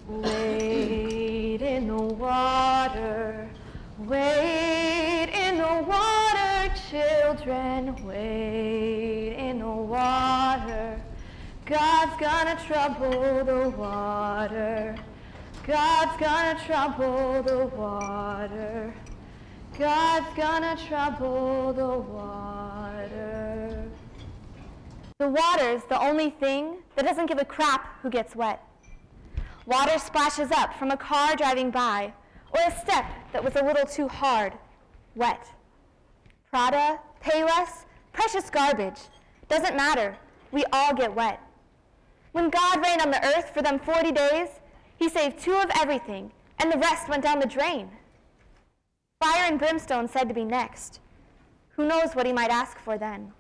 Wade in the water, wade in the water, children, wade in the water. God's gonna trouble the water. God's gonna trouble the water. God's gonna trouble the water. The water's the only thing that doesn't give a crap who gets wet. Water splashes up from a car driving by, or a step that was a little too hard, wet. Prada, Payless, precious garbage, doesn't matter, we all get wet. When God rained on the earth for them 40 days, he saved 2 of everything, and the rest went down the drain. Fire and brimstone said to be next. Who knows what he might ask for then?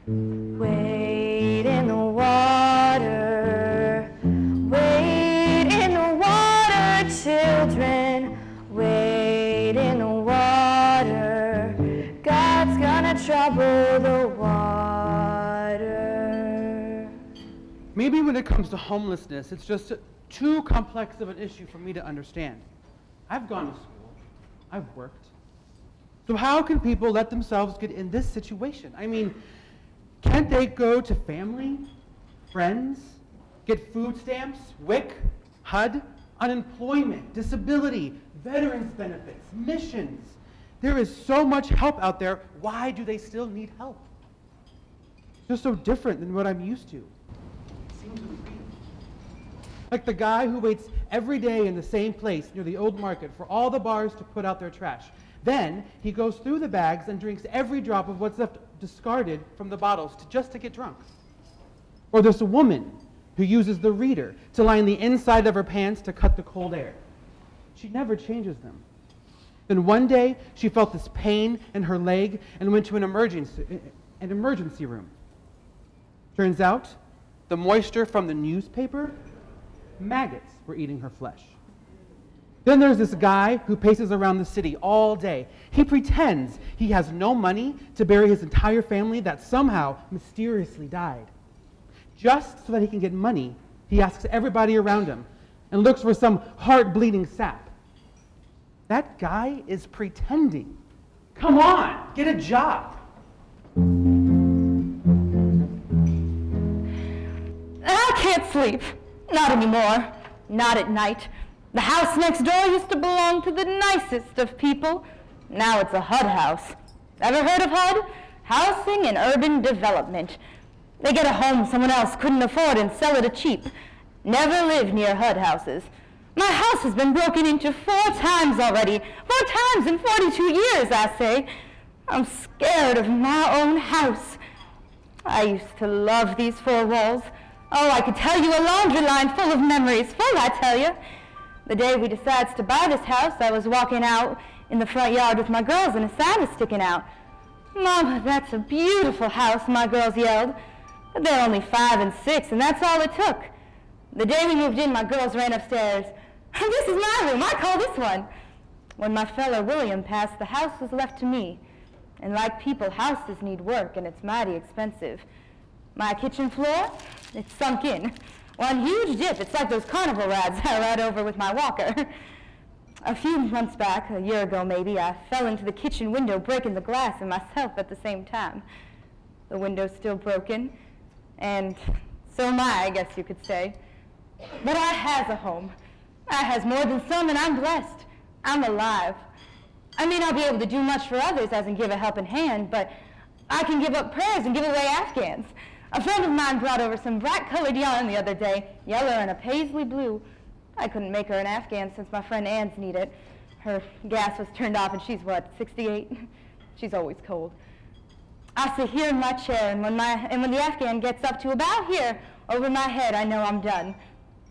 Wade in the water, wade in the water, children, wade in the water. God's gonna trouble the water. Maybe when it comes to homelessness, it's just too complex of an issue for me to understand. I've gone to school. I've worked. So how can people let themselves get in this situation? I mean, can't they go to family, friends, get food stamps, WIC, HUD, unemployment, disability, veterans benefits, missions? There is so much help out there. Why do they still need help? It's just so different than what I'm used to. It seems to be like the guy who waits every day in the same place near the old market for all the bars to put out their trash. Then he goes through the bags and drinks every drop of what's left discarded from the bottles just to get drunk. Or there's a woman who uses the reader to line the inside of her pants to cut the cold air. She never changes them. Then one day she felt this pain in her leg and went to an emergency room. Turns out the moisture from the newspaper, maggots were eating her flesh. Then there's this guy who paces around the city all day. He pretends he has no money to bury his entire family that somehow mysteriously died. Just so that he can get money, he asks everybody around him and looks for some heart-bleeding sap. That guy is pretending. Come on, get a job. I can't sleep. Not anymore. Not at night. The house next door used to belong to the nicest of people. Now it's a HUD house. Ever heard of HUD? Housing and Urban Development. They get a home someone else couldn't afford and sell it cheap. Never live near HUD houses. My house has been broken into 4 times already. 4 times in 42 years, I say. I'm scared of my own house. I used to love these 4 walls. Oh, I could tell you a laundry line full of memories, full, I tell you. The day we decided to buy this house, I was walking out in the front yard with my girls and a sign was sticking out. "Mama, that's a beautiful house," my girls yelled. But they're only 5 and 6, and that's all it took. The day we moved in, my girls ran upstairs. "This is my room, I call this one." When my fellow William passed, the house was left to me. And like people, houses need work, and it's mighty expensive. My kitchen floor, it's sunk in. One huge dip. It's like those carnival rides I ride over with my walker. A few months back, a year ago maybe, I fell into the kitchen window, breaking the glass and myself at the same time. The window's still broken, and so am I guess you could say. But I has a home. I has more than some, and I'm blessed. I'm alive. I may not be able to do much for others as in give a helping hand, but I can give up prayers and give away Afghans. A friend of mine brought over some bright-colored yarn the other day, yellow and a paisley blue. I couldn't make her an Afghan since my friend Ann's need it. Her gas was turned off and she's, what, 68? She's always cold. I sit here in my chair, and when the Afghan gets up to about here, over my head, I know I'm done.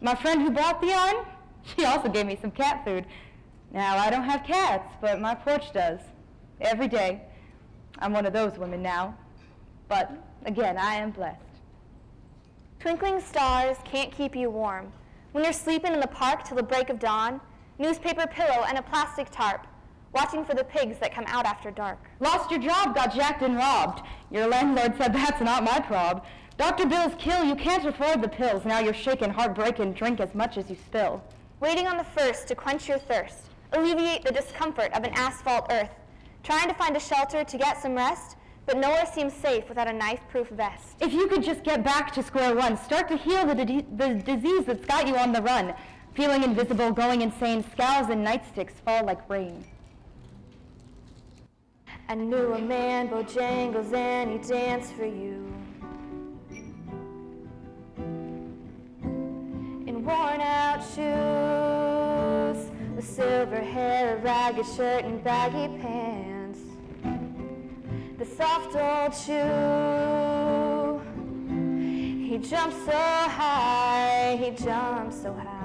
My friend who bought the yarn, she also gave me some cat food. Now, I don't have cats, but my porch does. Every day. I'm one of those women now. But again, I am blessed. Twinkling stars can't keep you warm. When you're sleeping in the park till the break of dawn, newspaper pillow and a plastic tarp. watching for the pigs that come out after dark. Lost your job, got jacked and robbed. Your landlord said that's not my prob. Dr. Bill's kill, you can't afford the pills. Now you're shaken, heartbreaking, drink as much as you spill. Waiting on the first to quench your thirst, alleviate the discomfort of an asphalt earth. Trying to find a shelter to get some rest, but nowhere seems safe without a knife-proof vest. If you could just get back to square one, start to heal the disease that's got you on the run. Feeling invisible, going insane, scowls and nightsticks fall like rain. I knew a man, Bojangles, and he danced for you. In worn-out shoes, with silver hair, a ragged shirt, and baggy pants. The soft old shoe. He jumped so high, he jumped so high.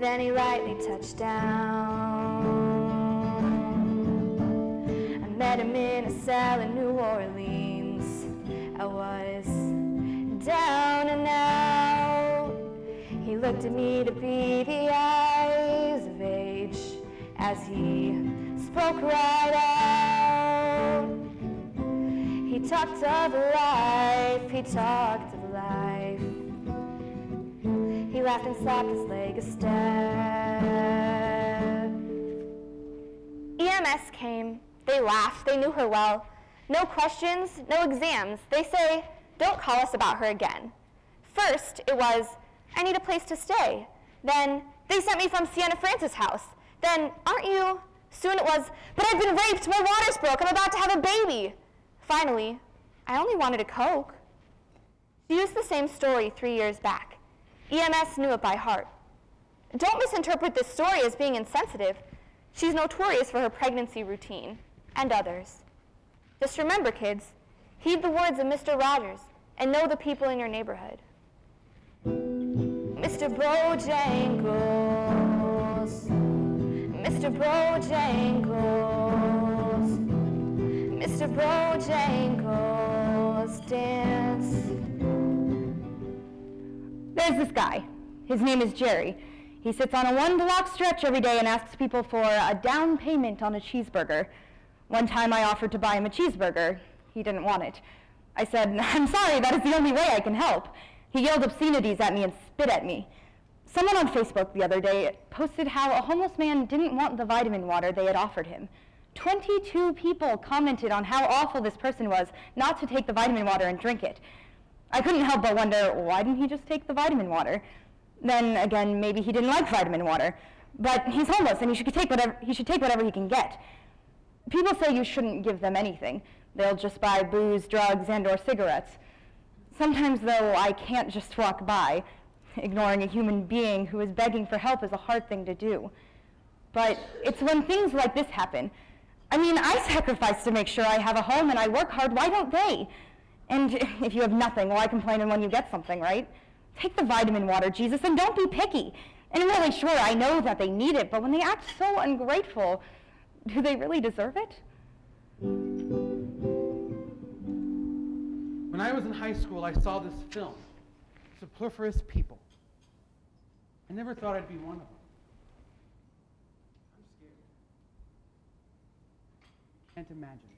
Then he lightly touched down. I met him in a cell in New Orleans. I was down and out. He looked at me to be the eyes of age as he spoke right out. He talked of life, he talked of life. He laughed and slapped his leg a step. EMS came, they laughed, they knew her well. No questions, no exams. They say, don't call us about her again. First, it was, I need a place to stay. Then, they sent me from Sienna Francis' house. Then, aren't you? Soon it was, but I've been raped, my water's broke, I'm about to have a baby. Finally, I only wanted a Coke. She used the same story 3 years back. EMS knew it by heart. Don't misinterpret this story as being insensitive. She's notorious for her pregnancy routine, and others. Just remember, kids, heed the words of Mr. Rogers, and know the people in your neighborhood. Mr. Bojangles, Mr. Bojangles, Mr. Bojangles, dance. There's this guy. His name is Jerry. He sits on a 1-block stretch every day and asks people for a down payment on a cheeseburger. One time I offered to buy him a cheeseburger. He didn't want it. I said, I'm sorry, that is the only way I can help. He yelled obscenities at me and spit at me. Someone on Facebook the other day posted how a homeless man didn't want the vitamin water they had offered him. 22 people commented on how awful this person was not to take the vitamin water and drink it. I couldn't help but wonder, why didn't he just take the vitamin water? Then again, maybe he didn't like vitamin water. But he's homeless and he should take whatever he can get. People say you shouldn't give them anything. They'll just buy booze, drugs, and/or cigarettes. Sometimes, though, I can't just walk by. Ignoring a human being who is begging for help is a hard thing to do. But it's when things like this happen. I mean, I sacrifice to make sure I have a home and I work hard. Why don't they? And if you have nothing, why complain when you get something, right? Take the vitamin water, Jesus, and don't be picky. And I'm really sure I know that they need it, but when they act so ungrateful, do they really deserve it? When I was in high school, I saw this film, Superfluous People. I never thought I'd be one of them. I'm scared. Can't imagine.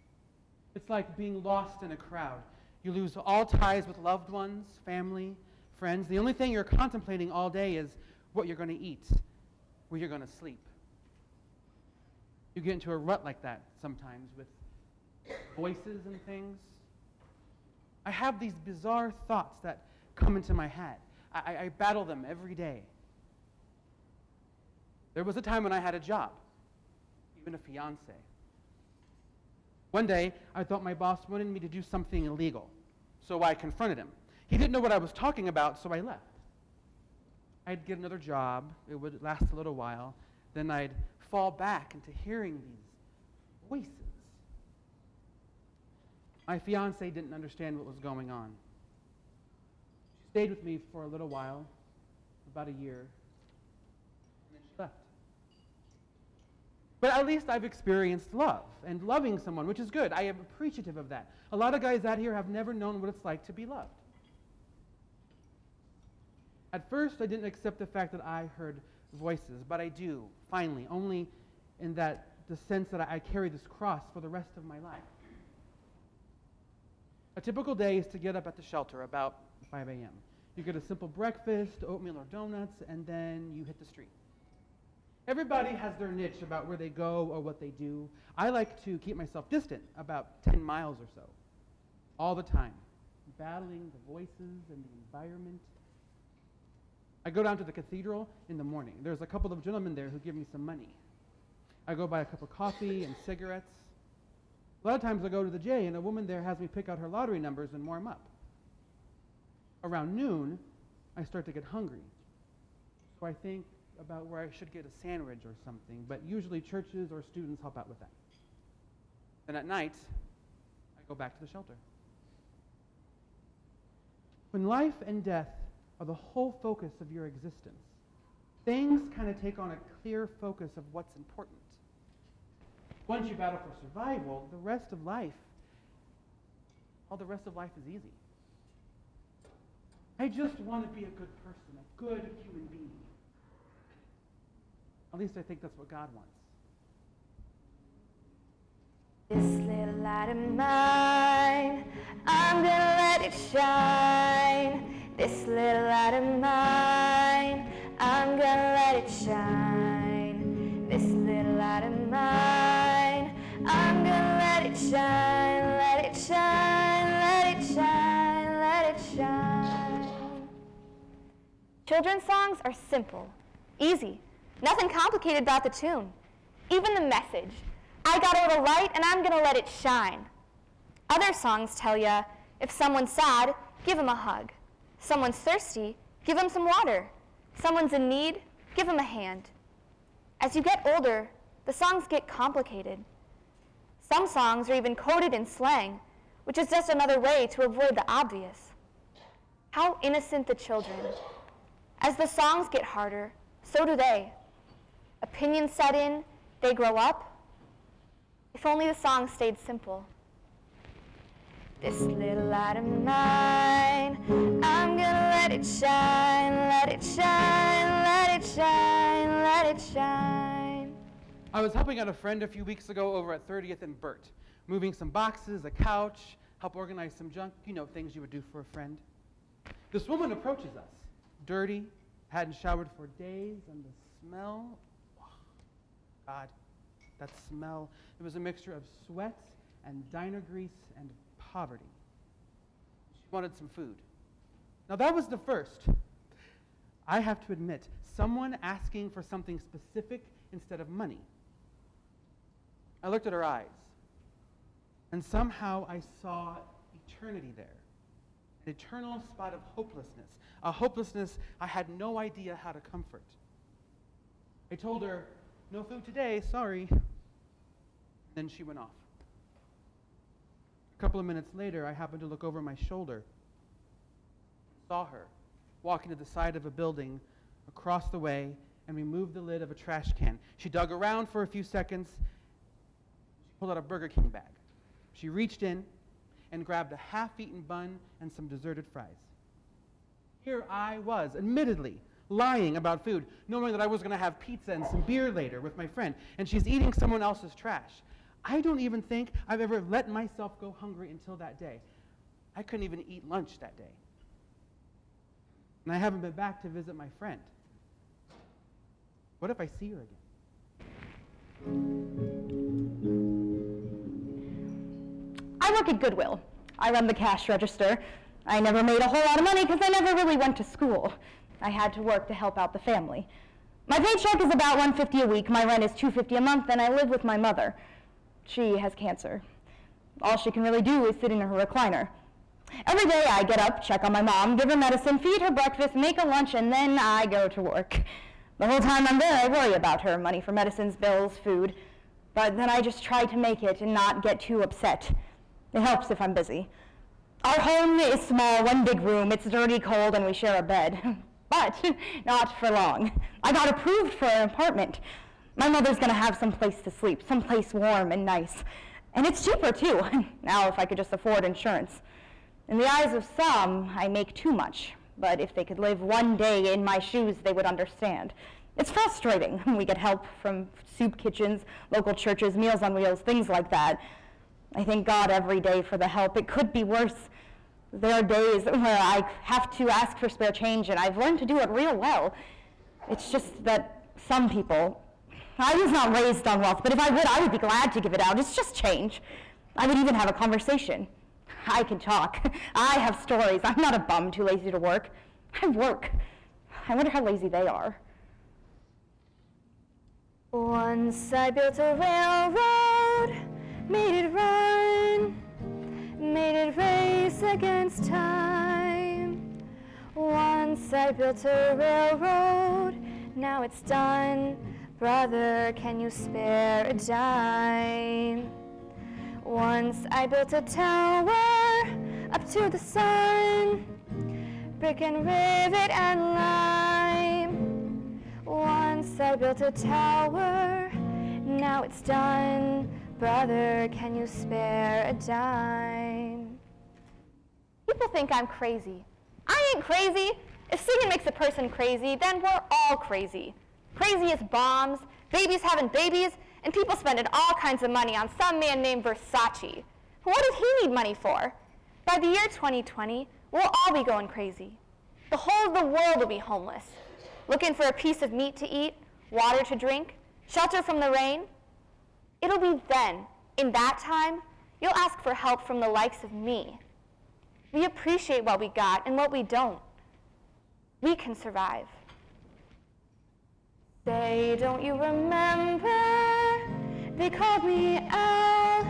It's like being lost in a crowd. You lose all ties with loved ones, family, friends. The only thing you're contemplating all day is what you're going to eat, where you're going to sleep. You get into a rut like that sometimes with voices and things. I have these bizarre thoughts that come into my head. I battle them every day. There was a time when I had a job, even a fiance. One day, I thought my boss wanted me to do something illegal, so I confronted him. He didn't know what I was talking about, so I left. I'd get another job. It would last a little while. Then I'd fall back into hearing these voices. My fiance didn't understand what was going on. She stayed with me for a little while, about a year, and then she left. But at least I've experienced love and loving someone, which is good. I am appreciative of that. A lot of guys out here have never known what it's like to be loved. At first, I didn't accept the fact that I heard voices, but I do, finally, only in the sense that I carry this cross for the rest of my life. A typical day is to get up at the shelter about 5 a.m. You get a simple breakfast, oatmeal or donuts, and then you hit the street. Everybody has their niche about where they go or what they do. I like to keep myself distant, about 10 miles or so, all the time, battling the voices and the environment. I go down to the cathedral in the morning. There's a couple of gentlemen there who give me some money. I go buy a cup of coffee and cigarettes. A lot of times I go to the J, and a woman there has me pick out her lottery numbers and warm up. Around noon, I start to get hungry. So I think about where I should get a sandwich or something, but usually churches or students help out with that. Then at night, I go back to the shelter. When life and death are the whole focus of your existence, things kind of take on a clear focus of what's important. Once you battle for survival, all the rest of life is easy. I just want to be a good person, a good human being. At least I think that's what God wants. This little light of mine, I'm gonna let it shine. This little light of mine, I'm gonna let it shine. This little light of mine, I'm gonna let it shine, let it shine, let it shine, let it shine. Children's songs are simple, easy, nothing complicated about the tune. Even the message, I got a little light and I'm gonna let it shine. Other songs tell you, if someone's sad, give them a hug. Someone's thirsty, give them some water. Someone's in need, give them a hand. As you get older, the songs get complicated. Some songs are even coded in slang, which is just another way to avoid the obvious. How innocent the children. As the songs get harder, so do they. Opinions set in, they grow up. If only the song stayed simple. This little light of mine, I'm gonna let it shine, let it shine, let it shine, let it shine. I was helping out a friend a few weeks ago over at 30th and Burt, moving some boxes, a couch, help organize some junk, things you would do for a friend. This woman approaches us, dirty, hadn't showered for days, and the smell, God, that smell. It was a mixture of sweat and diner grease and poverty. She wanted some food. Now that was the first. I have to admit, someone asking for something specific instead of money. I looked at her eyes, and somehow I saw eternity there. An eternal spot of hopelessness, a hopelessness I had no idea how to comfort. I told her, "No food today, sorry." Then she went off. A couple of minutes later, I happened to look over my shoulder. Saw her walking to the side of a building across the way and removed the lid of a trash can. She dug around for a few seconds. She pulled out a Burger King bag. She reached in and grabbed a half-eaten bun and some deserted fries. Here I was, admittedly, lying about food, knowing that I was going to have pizza and some beer later with my friend, and she's eating someone else's trash. I don't even think I've ever let myself go hungry until that day. I couldn't even eat lunch that day. And I haven't been back to visit my friend. What if I see her again? I work at Goodwill. I run the cash register. I never made a whole lot of money because I never really went to school. I had to work to help out the family. My paycheck is about $150 a week. My rent is $250 a month, and I live with my mother. She has cancer. All she can really do is sit in her recliner. Every day I get up, check on my mom, give her medicine, feed her breakfast, make a lunch, and then I go to work. The whole time I'm there, I worry about her, money for medicines, bills, food. But then I just try to make it and not get too upset. It helps if I'm busy. Our home is small, one big room. It's dirty, cold, and we share a bed. But not for long. I got approved for an apartment. My mother's gonna have some place to sleep, someplace warm and nice. And it's cheaper too, now if I could just afford insurance. In the eyes of some, I make too much, but if they could live one day in my shoes, they would understand. It's frustrating when we get help from soup kitchens, local churches, Meals on Wheels, things like that. I thank God every day for the help. It could be worse. There are days where I have to ask for spare change, and I've learned to do it real well. It's just that some people, I was not raised on wealth, but if I would be glad to give it out. It's just change. I would even have a conversation. I can talk. I have stories. I'm not a bum too lazy to work. I work. I wonder how lazy they are. Once I built a railroad, made it run, made it race against time. Once I built a railroad, now it's done. Brother, can you spare a dime? Once I built a tower up to the sun, brick and rivet and lime. Once I built a tower, now it's done. Brother, can you spare a dime? People think I'm crazy. I ain't crazy. If singing makes a person crazy, then we're all crazy. Crazy as bombs, babies having babies, and people spending all kinds of money on some man named Versace. What does he need money for? By the year 2020, we'll all be going crazy. The whole of the world will be homeless, looking for a piece of meat to eat, water to drink, shelter from the rain. It'll be then, in that time, you'll ask for help from the likes of me. We appreciate what we got and what we don't. We can survive. Say, don't you remember? They called me Al.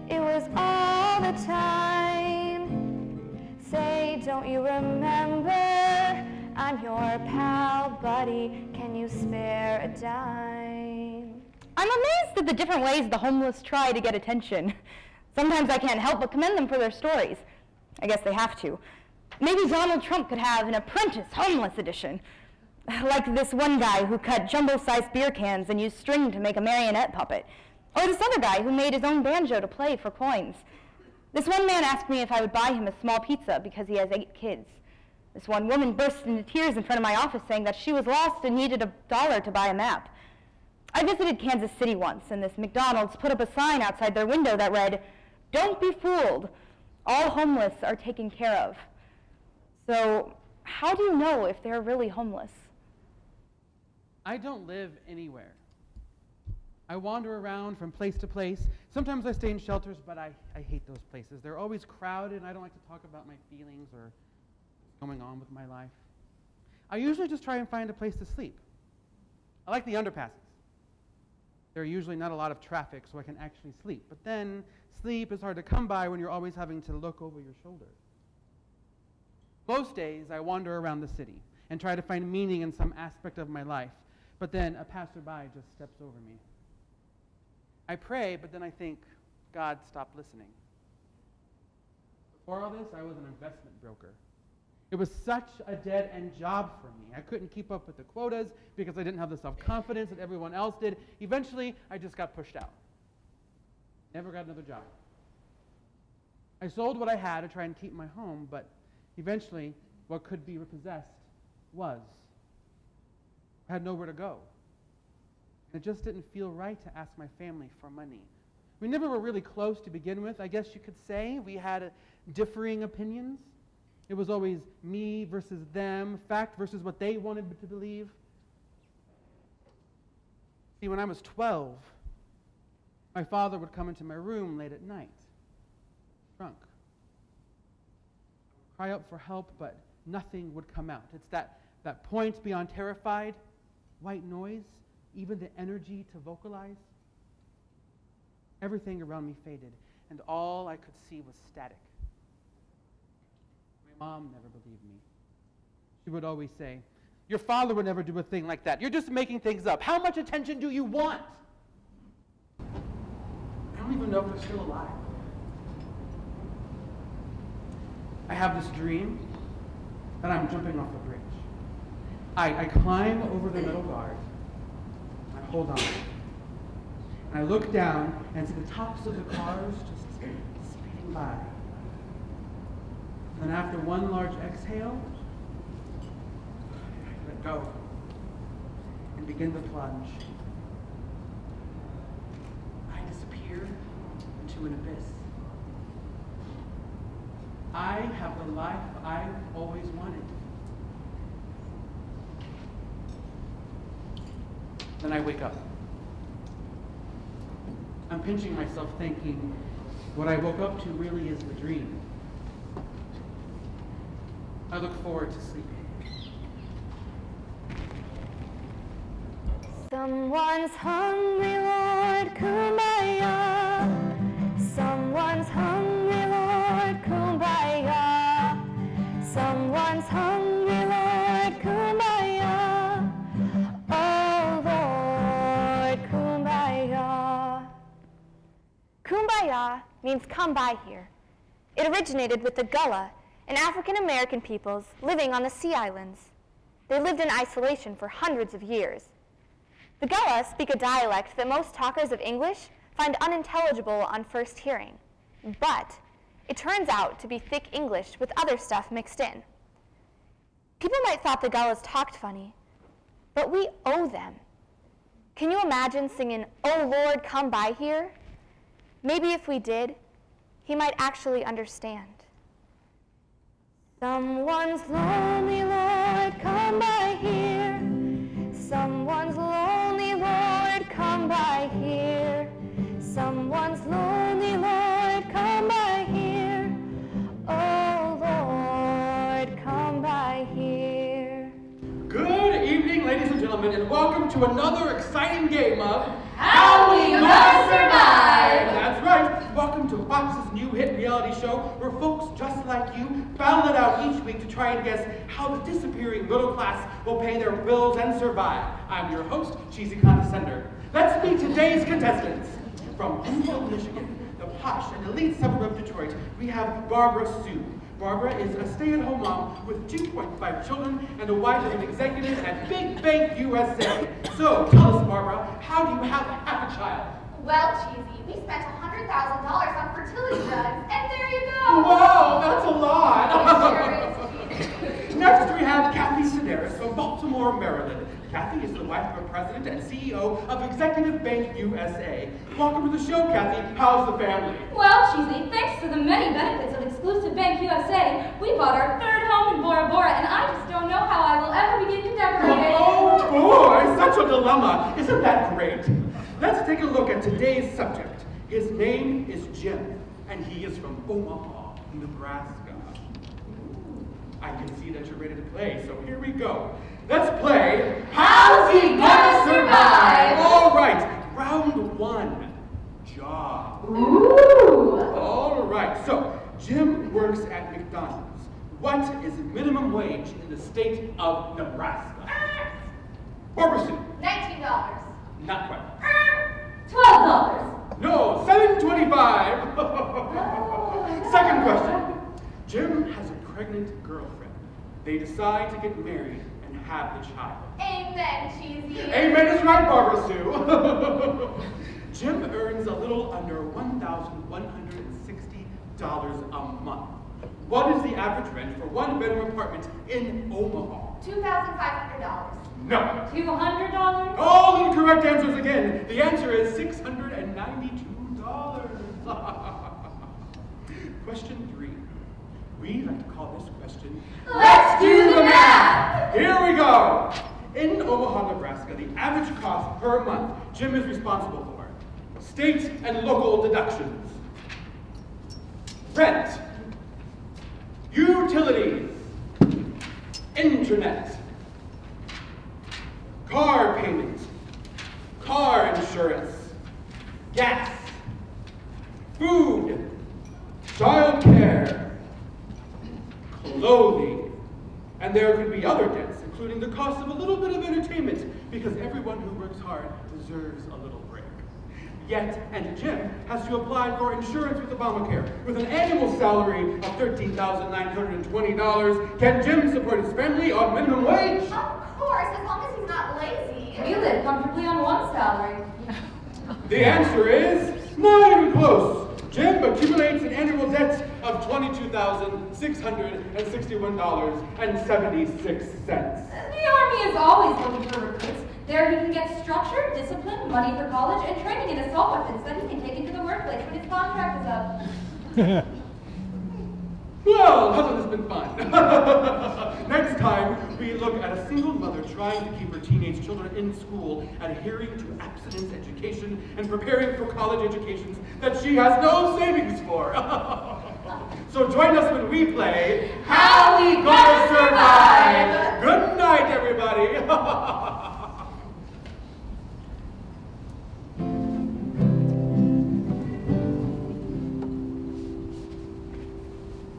It was all the time. Say, don't you remember? I'm your pal, buddy. Can you spare a dime? I'm amazed at the different ways the homeless try to get attention. Sometimes I can't help but commend them for their stories. I guess they have to. Maybe Donald Trump could have an Apprentice Homeless edition. Like this one guy who cut jumbo-sized beer cans and used string to make a marionette puppet. Or this other guy who made his own banjo to play for coins. This one man asked me if I would buy him a small pizza because he has 8 kids. This one woman burst into tears in front of my office saying that she was lost and needed $1 to buy a map. I visited Kansas City once, and this McDonald's put up a sign outside their window that read, "Don't be fooled. All homeless are taken care of." So, how do you know if they're really homeless? I don't live anywhere. I wander around from place to place. Sometimes I stay in shelters, but I hate those places. They're always crowded, and I don't like to talk about my feelings or what's going on with my life. I usually just try and find a place to sleep. I like the underpasses. There are usually not a lot of traffic, so I can actually sleep. But then, sleep is hard to come by when you're always having to look over your shoulder. Most days, I wander around the city and try to find meaning in some aspect of my life, but then a passerby just steps over me. I pray, but then I think, God, stop listening. Before all this, I was an investment broker. It was such a dead-end job for me. I couldn't keep up with the quotas because I didn't have the self-confidence that everyone else did. Eventually, I just got pushed out. Never got another job. I sold what I had to try and keep my home, but eventually, what could be repossessed was. I had nowhere to go. And it just didn't feel right to ask my family for money. We never were really close to begin with, I guess you could say. We had differing opinions. It was always me versus them, fact versus what they wanted to believe. See, when I was 12, my father would come into my room late at night, drunk. Cry out for help, but nothing would come out. It's that point beyond terrified, white noise, even the energy to vocalize. Everything around me faded, and all I could see was static. My mom never believed me. She would always say, "Your father would never do a thing like that. You're just making things up. How much attention do you want?" I don't even know if they're still alive. I have this dream that I'm jumping off a bridge. I climb over the metal guard. I hold on. And I look down and see the tops of the cars just speeding by. And then after one large exhale, I let go and begin the plunge. I disappear into an abyss. I have the life I've always wanted. Then I wake up. I'm pinching myself thinking, what I woke up to really is the dream. I look forward to sleeping. Someone's hungry, Lord, kumbaya. Someone's hungry, Lord, kumbaya. Someone's hungry, Lord, kumbaya. Oh, Lord, kumbaya. Kumbaya means come by here. It originated with the Gullah, an African-American peoples living on the Sea Islands. They lived in isolation for hundreds of years. The Gullah speak a dialect that most talkers of English find unintelligible on first hearing, but it turns out to be thick English with other stuff mixed in. People might thought the Gullahs talked funny, but we owe them. Can you imagine singing, "Oh Lord, come by here"? Maybe if we did, he might actually understand. Someone's lonely, Lord, come by here. Someone's lonely, Lord, come by here. Someone's lonely, Lord, come by here. Oh, Lord, come by here. Good evening, ladies and gentlemen, and welcome to another exciting game of How We Gonna Survive? That's right. Welcome to Fox's new hit reality show where folks just like you battle it out each week to try and guess how the disappearing middle class will pay their bills and survive. I'm your host, Cheesy Condescender. Let's meet today's contestants. From Humboldt, Michigan, the posh and elite suburb of Detroit, we have Barbara Sue. Barbara is a stay-at-home mom with 2.5 children and a wife of an executive at Big Bank USA. So, tell us, Barbara, how do you have a child? Well, Cheesy, we spent $100,000 on fertility drugs, and there you go. Wow, that's a lot. Sure is. Next, we have Kathy Sedaris from Baltimore, Maryland. Kathy is the wife of a president and CEO of Executive Bank USA. Welcome to the show, Kathy. How's the family? Well, Cheesy, thanks to the many benefits of Exclusive Bank USA, we bought our third home in Bora Bora, and I just don't know how I will ever begin to decorate it. Oh boy, such a dilemma. Isn't that great? Let's take a look at today's subject. His name is Jim, and he is from Omaha, Nebraska. I can see that you're ready to play, so here we go. Let's play How's He Gonna Survive? All right, round one, job. Ooh. All right, so Jim works at McDonald's. What is minimum wage in the state of Nebraska? Barbara Sue. $19. Not quite. $12. No, $7.25. Second question. Jim has a pregnant girlfriend. They decide to get married and have the child. Amen, Cheesy. Amen is right, Barbara Sue. Jim earns a little under $1,160 a month. What is the average rent for one-bedroom apartment in Omaha? $2,500. No. $200? All incorrect answers again. The answer is $692. Question 3. We like to call this question, Let's do the math. Here we go. In Omaha, Nebraska, the average cost per month Jim is responsible for: state and local deductions, rent, utilities, internet, car payment, car insurance, gas, food, child care, clothing, and there could be other debts, including the cost of a little bit of entertainment, because everyone who works hard deserves a little break. Yet, and Jim has to apply for insurance with Obamacare. With an annual salary of $13,920, can Jim support his family on minimum wage? Of course, as long as he's not lazy. We live comfortably on one salary. The answer is not even close. Jim accumulates an annual debt of $22,661.76. The Army is always looking for recruits. There he can get structure, discipline, money for college, and training in assault weapons that he can take into the workplace when his contract is up. Well, hasn't this been fun? Next time, we look at a single mother trying to keep her teenage children in school, adhering to abstinence education, and preparing for college educations that she has no savings for. So join us when we play How We Gonna Survive! Good night, everybody!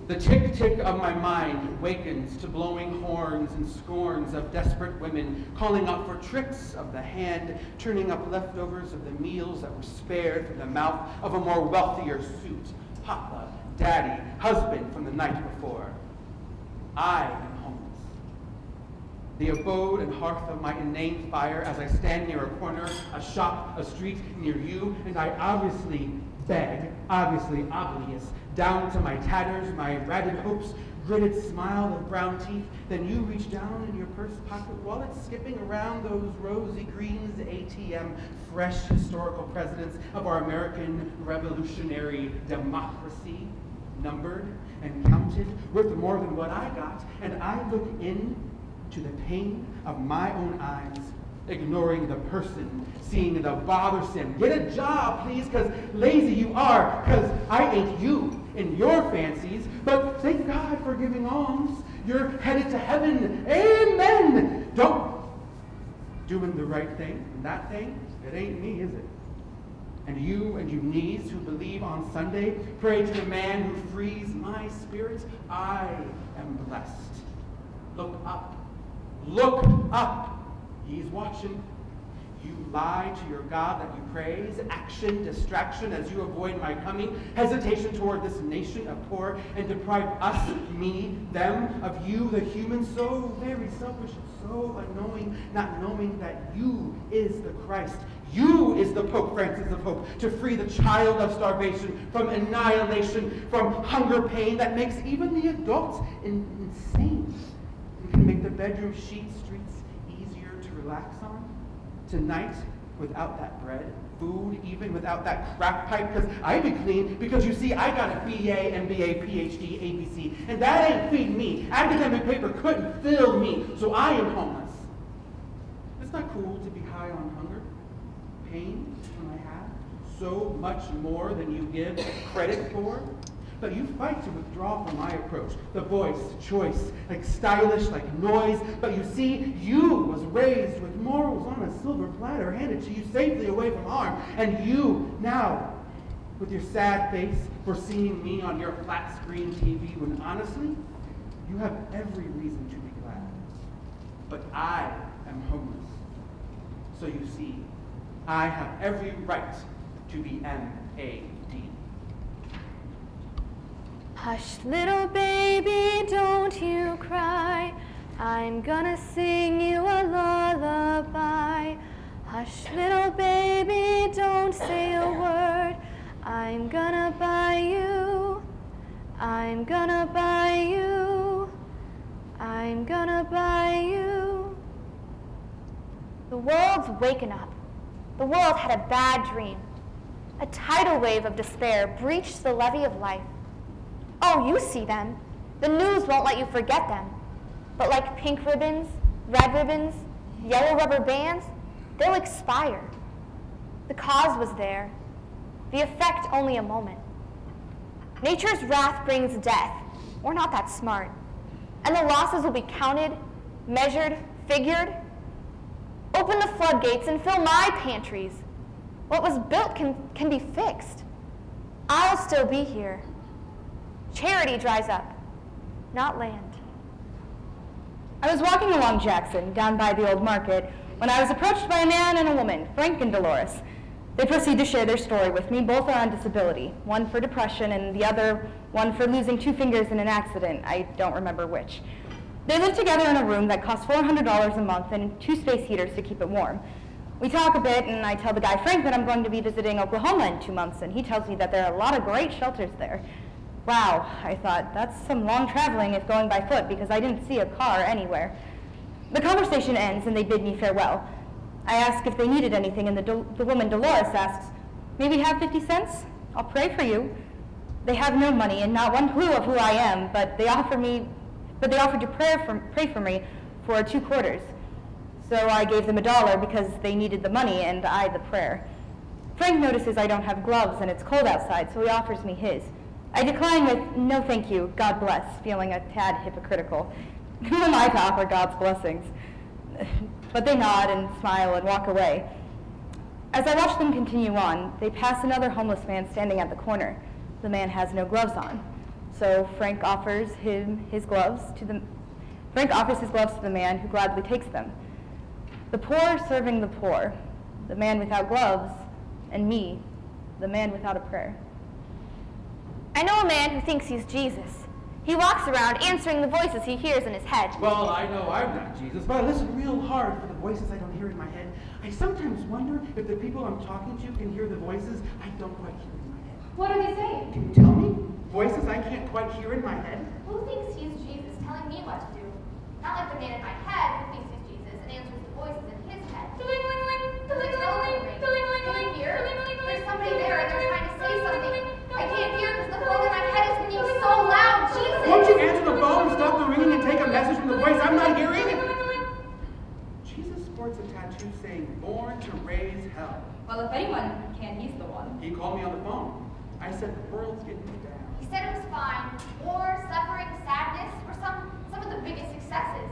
The tick-tick of my mind wakens to blowing horns and scorns of desperate women calling out for tricks of the hand, turning up leftovers of the meals that were spared from the mouth of a more wealthier suit, papa, daddy, husband from the night before. I am homeless. The abode and hearth of my inane fire as I stand near a corner, a shop, a street near you, and I obviously beg, obviously obvious, down to my tatters, my ratted hopes, gritted smile of brown teeth. Then you reach down in your purse pocket wallet, skipping around those rosy greens ATM, fresh historical presidents of our American revolutionary democracy, numbered and counted, worth more than what I got, and I look in to the pain of my own eyes, ignoring the person, seeing the bothersome. Get a job, please, because lazy you are, because I ain't you in your fancies, but thank God for giving alms. You're headed to heaven. Amen. Don't. Doing the right thing, and that thing, it ain't me, is it? And you knees who believe on Sunday, pray to the man who frees my spirit. I am blessed. Look up. Look up. He's watching. You lie to your God that you praise, action, distraction as you avoid my coming, hesitation toward this nation of poor, and deprive us, me, them, of you, the human, so very selfish, so annoying, not knowing that you is the Christ. You is the Pope Francis of Hope, to free the child of starvation, from annihilation, from hunger pain that makes even the adults insane, and can make the bedroom sheet streets easier to relax on. Tonight, without that bread, food, even without that crack pipe, because I'd be clean, because you see, I got a BA, MBA, PhD, ABC, and that ain't feeding me. Academic paper couldn't fill me, so I am homeless. It's not cool to be high on hunger, pain, when I have so much more than you give credit for. But you fight to withdraw from my approach, the voice, choice, like stylish, like noise. But you see, you was raised with morals on a silver platter, handed to you safely away from harm. And you, now, with your sad face, foreseeing me on your flat screen TV, when honestly, you have every reason to be glad. But I am homeless. So you see, I have every right to be MAD. Hush, little baby, don't you cry. I'm gonna sing you a lullaby. Hush, little baby, don't say a word. I'm gonna buy you. I'm gonna buy you. I'm gonna buy you. The world's waking up. The world had a bad dream. A tidal wave of despair breached the levee of life. Oh, you see them. The news won't let you forget them. But like pink ribbons, red ribbons, yellow rubber bands, they'll expire. The cause was there. The effect only a moment. Nature's wrath brings death. We're not that smart. And the losses will be counted, measured, figured. Open the floodgates and fill my pantries. What was built can be fixed. I'll still be here. Charity dries up, not land. I was walking along Jackson, down by the old market, when I was approached by a man and a woman, Frank and Dolores. They proceed to share their story with me. Both are on disability, one for depression and the other one for losing 2 fingers in an accident. I don't remember which. They live together in a room that costs $400 a month and 2 space heaters to keep it warm. We talk a bit, and I tell the guy Frank that I'm going to be visiting Oklahoma in 2 months, and he tells me that there are a lot of great shelters there. Wow, I thought, that's some long traveling if going by foot, because I didn't see a car anywhere. The conversation ends, and they bid me farewell. I ask if they needed anything, and the woman Dolores asks, "May we have 50 cents? I'll pray for you." They have no money and not one clue of who I am, but they offered to pray for me for 2 quarters. So I gave them $1 because they needed the money and I the prayer. Frank notices I don't have gloves and it's cold outside, so he offers me his. I decline with, "No thank you, God bless," feeling a tad hypocritical. Who am I to offer God's blessings? But they nod and smile and walk away. As I watch them continue on, they pass another homeless man standing at the corner. The man has no gloves on, so Frank offers his gloves to the man, who gladly takes them. The poor serving the poor, the man without gloves, and me, the man without a prayer. I know a man who thinks he's Jesus. He walks around answering the voices he hears in his head. Well, I know I'm not Jesus, but I listen real hard for the voices I don't hear in my head. I sometimes wonder if the people I'm talking to can hear the voices I don't quite hear in my head. What are they saying? Can you tell me? Voices I can't quite hear in my head? Who thinks he's Jesus telling me what to do? Not like the man in my head who thinks he's Jesus and answers the voices in his head. Can you hear? There's somebody there and they're trying to say something. I can't hear because the phone in my head is ringing so loud. Jesus! Won't you answer the phone and stop the ringing and take a message from the voice I'm not hearing? Jesus sports a tattoo saying, "Born to raise hell." Well, if anyone can, he's the one. He called me on the phone. I said, "The world's getting me down." He said it was fine. War, suffering, sadness were some of the biggest successes.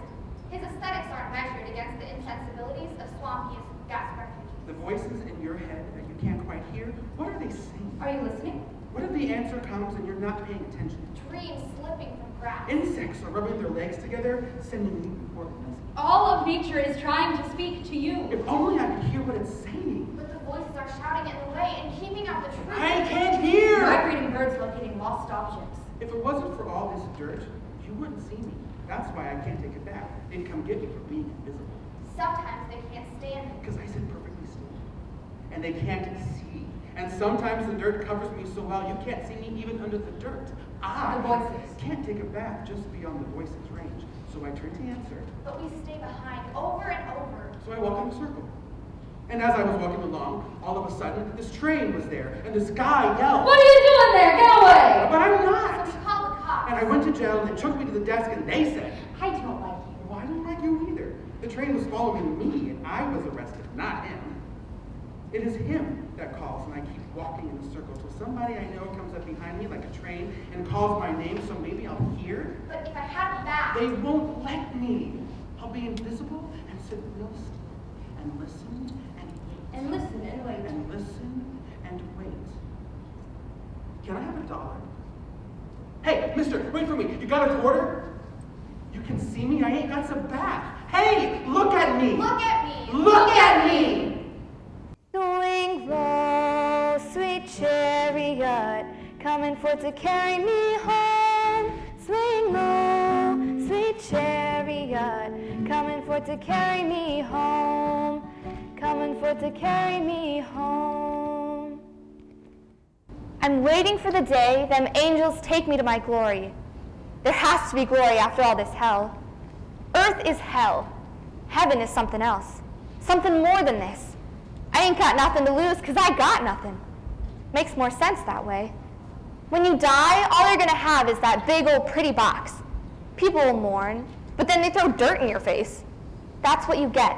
His aesthetics aren't measured against the insensibilities of swampy gas refugees. The voices in your head that you can't quite hear, what are they saying? Are you listening? What if the answer comes and you're not paying attention? Dreams slipping from grasp. Insects are rubbing their legs together, sending you important messages. All of nature is trying to speak to you. If only I could hear what it's saying. But the voices are shouting in the way and keeping out the truth. I can't hear! Migrating birds locating lost objects. If it wasn't for all this dirt, you wouldn't see me. That's why I can't take it back. They'd come get me for being invisible. Sometimes they can't stand it. Because I sit perfectly still. And they can't see. And sometimes the dirt covers me so well you can't see me even under the dirt. I The voices. can't take a bath just beyond the voices' range. So I turn to answer. But we stay behind over and over. So I walk in a circle. And as I was walking along, all of a sudden, this train was there, and this guy yelled. What are you doing there? Get away! But I'm So not! we called the cops. And I went to jail, and they took me to the desk, and they said, I don't like you. "Well, I don't like you either. The train was following me, and I was arrested, not him." It is him that calls, and I keep walking in a circle till somebody I know comes up behind me like a train and calls my name, so maybe I'll hear. But if I had a bath, They won't let me. I'll be invisible and sit real still and listen and wait. And listen and wait. And listen and wait. Can I have $1? Hey, mister, wait for me. You got a quarter? You can see me? I ain't got some bath. Hey, look at me. look at me. Look at me. Swing low, sweet chariot, coming for to carry me home. Swing low, sweet chariot, coming for to carry me home. Coming for to carry me home. I'm waiting for the day them angels take me to my glory. There has to be glory after all this hell. Earth is hell. Heaven is something else. Something more than this. I ain't got nothing to lose because I got nothing. Makes more sense that way. When you die, all you're going to have is that big old pretty box. People will mourn, but then they throw dirt in your face. That's what you get.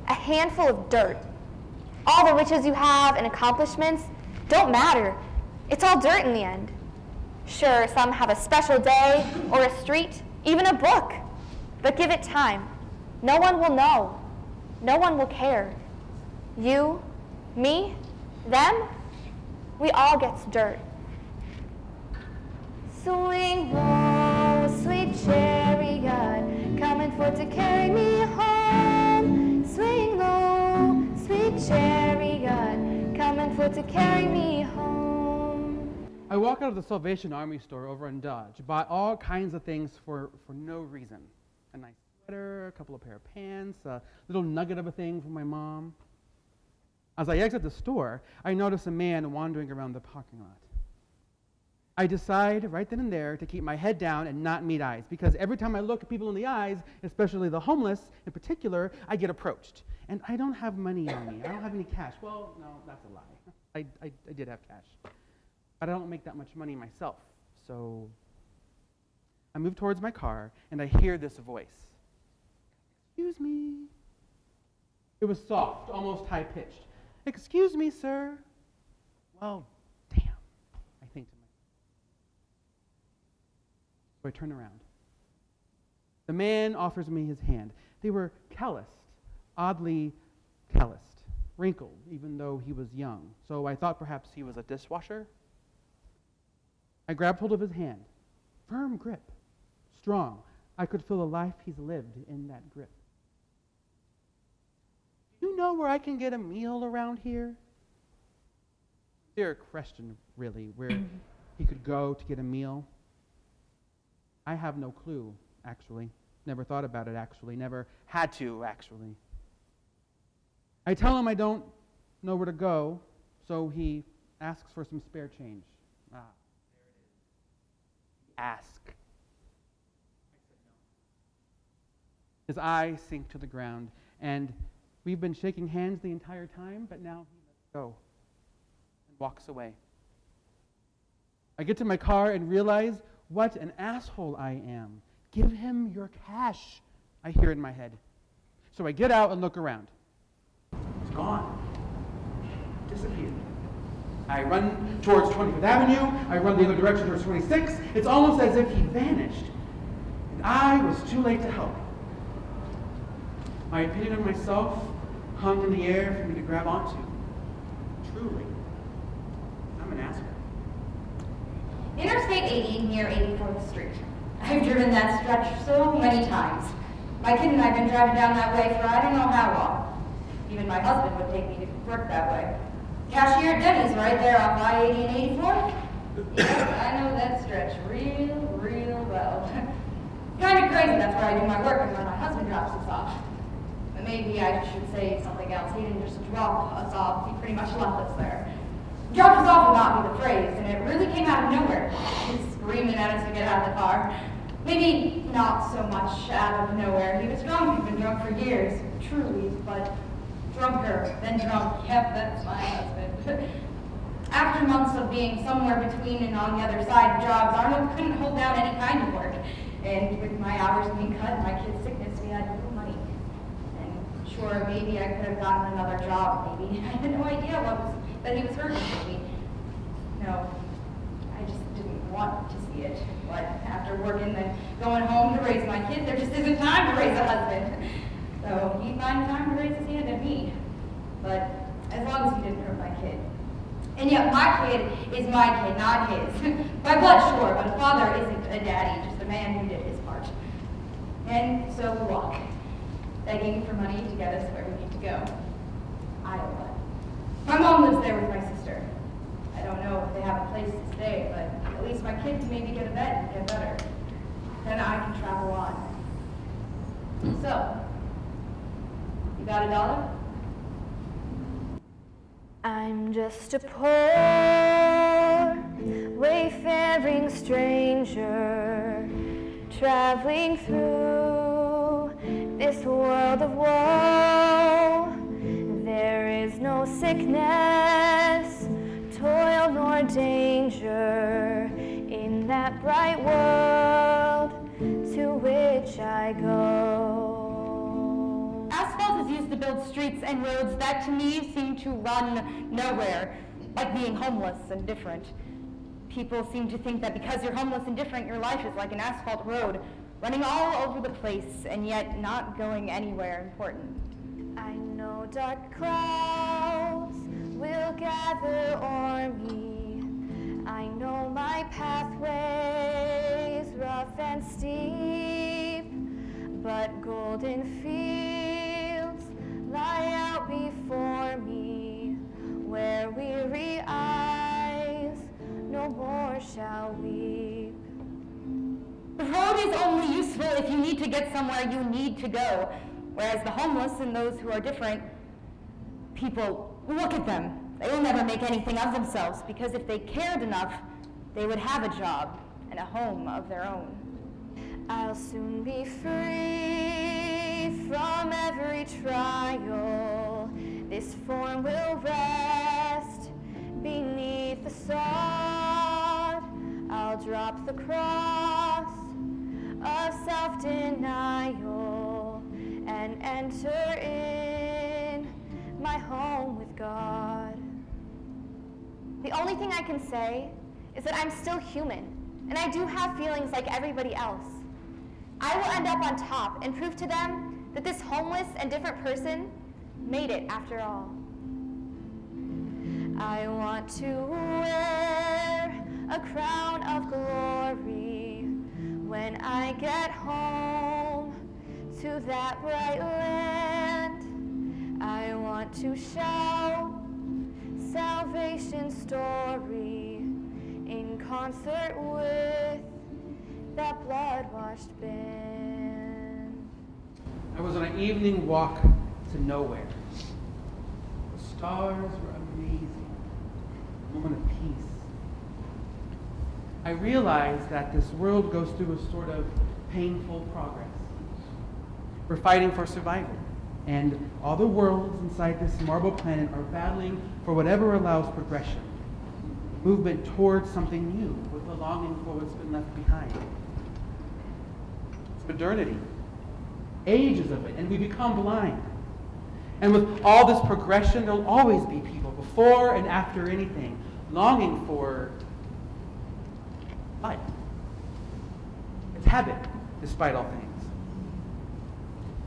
A handful of dirt. All the riches you have and accomplishments don't matter. It's all dirt in the end. Sure, some have a special day or a street, even a book. But give it time. No one will know. No one will care. You, me, them, we all gets dirt. Swing low, sweet chariot, coming for to carry me home. Swing low, sweet chariot, coming for to carry me home. I walk out of the Salvation Army store over in Dodge, buy all kinds of things for no reason. A nice sweater, a couple of pair of pants, a little nugget of a thing from my mom. As I exit the store, I notice a man wandering around the parking lot. I decide right then and there to keep my head down and not meet eyes, because every time I look at people in the eyes, especially the homeless in particular, I get approached. And I don't have money on me. I don't have any cash. Well, no, that's a lie. I did have cash. But I don't make that much money myself. So I move towards my car, and I hear this voice. Excuse me. It was soft, almost high-pitched. Excuse me, sir. Well, damn, I think to myself. So I turn around. The man offers me his hand. They were calloused, oddly calloused, wrinkled, even though he was young. So I thought perhaps he was a dishwasher. I grabbed hold of his hand. Firm grip, strong. I could feel the life he's lived in that grip. Do you know where I can get a meal around here? Dear question, really, where he could go to get a meal. I have no clue, actually. Never thought about it, actually. Never had to, actually. I tell him I don't know where to go, so he asks for some spare change. Ah, there it is. Ask. I said no. His eyes sink to the ground, and we've been shaking hands the entire time, but now he lets go and walks away. I get to my car and realize what an asshole I am. Give him your cash, I hear in my head. So I get out and look around. It's gone. Disappeared. I run towards 25th Avenue. I run the other direction towards 26. It's almost as if he vanished. And I was too late to help. My opinion of myself hung in the air for me to grab onto. Truly, I'm an asshole. Interstate 80 near 84th Street. I've driven that stretch so many times. My kid and I have been driving down that way for I don't know how long. Even my husband would take me to work that way. Cashier at Denny's right there off I-80 and 84. Yes, I know that stretch real well. Kind of crazy, that's where I do my work and when my husband drops us off. But maybe I should say something else. He didn't just drop us off, he pretty much left us there. Dropped us off would not be the phrase, and it really came out of nowhere. He was screaming at us to get out of the car. Maybe not so much out of nowhere. He was drunk, he'd been drunk for years, truly, but drunker than drunk. Yep, that's my husband. After months of being somewhere between and on the other side of jobs, Arnold couldn't hold down any kind of work. And with my hours being cut and my kid's sickness, we had no money. And sure, maybe I could have gotten another job, maybe. I had no idea that he was hurting me. No, I just didn't want to see it. But after working and going home to raise my kid, there just isn't time to raise a husband. So he finds time to raise his hand at me. But as long as he didn't hurt my kid. And yet my kid is my kid, not his. By blood, sure, but a father isn't a daddy, just a man who did his part. And so we walk, begging for money to get us where we need to go. Iowa. My mom lives there with my sister. I don't know if they have a place to stay, but at least my kid can maybe get a bed and get better. Then I can travel on. So, you got $1? I'm just a poor, wayfaring stranger, traveling through this world of woe. There is no sickness, toil, nor danger in that bright world to which I go. Asphalt is used to build streets and roads that to me seem to run nowhere, like being homeless and different. People seem to think that because you're homeless and different, your life is like an asphalt road, running all over the place and yet not going anywhere important. I know dark clouds will gather o'er me. I know my pathways rough and steep, but golden fields lie out before me, where weary eyes no more shall weep. The road is only useful if you need to get somewhere you need to go, whereas the homeless and those who are different, people look at them. They will never make anything of themselves, because if they cared enough, they would have a job and a home of their own. I'll soon be free from every trial. This form will rest beneath the sod. I'll drop the cross of self-denial and enter in my home with God. The only thing I can say is that I'm still human, and I do have feelings like everybody else. I will end up on top and prove to them that this homeless and different person made it after all. I want to wear a crown of glory when I get home to that bright land. I want to shout salvation's story in concert with that blood-washed band. I was on an evening walk to nowhere. The stars were amazing, a moment of peace. I realized that this world goes through a sort of painful progress. We're fighting for survival, and all the worlds inside this marble planet are battling for whatever allows progression, movement towards something new with a longing for what's been left behind. It's modernity, ages of it, and we become blind. And with all this progression, there'll always be people before and after anything longing for life. It's habit, despite all things.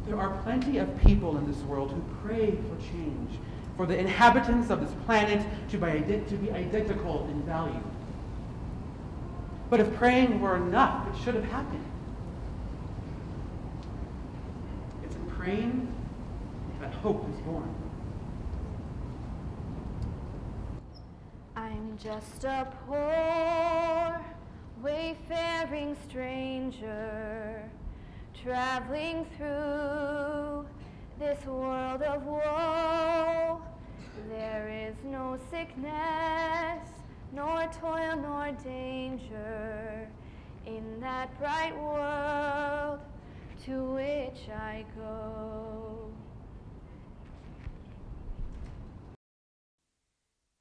There are plenty of people in this world who pray for change, for the inhabitants of this planet to be identical in value. But if praying were enough, it should have happened. It's in praying that hope is born. I'm just a poor, wayfaring stranger, traveling through this world of woe. There is no sickness, nor toil, nor danger in that bright world to which I go.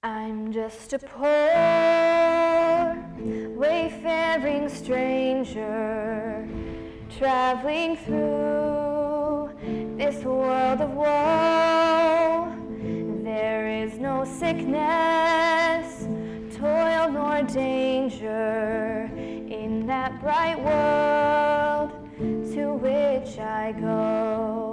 I'm just a poor, wayfaring stranger, traveling through this world of woe. There is no sickness, toil, nor danger in that bright world to which I go.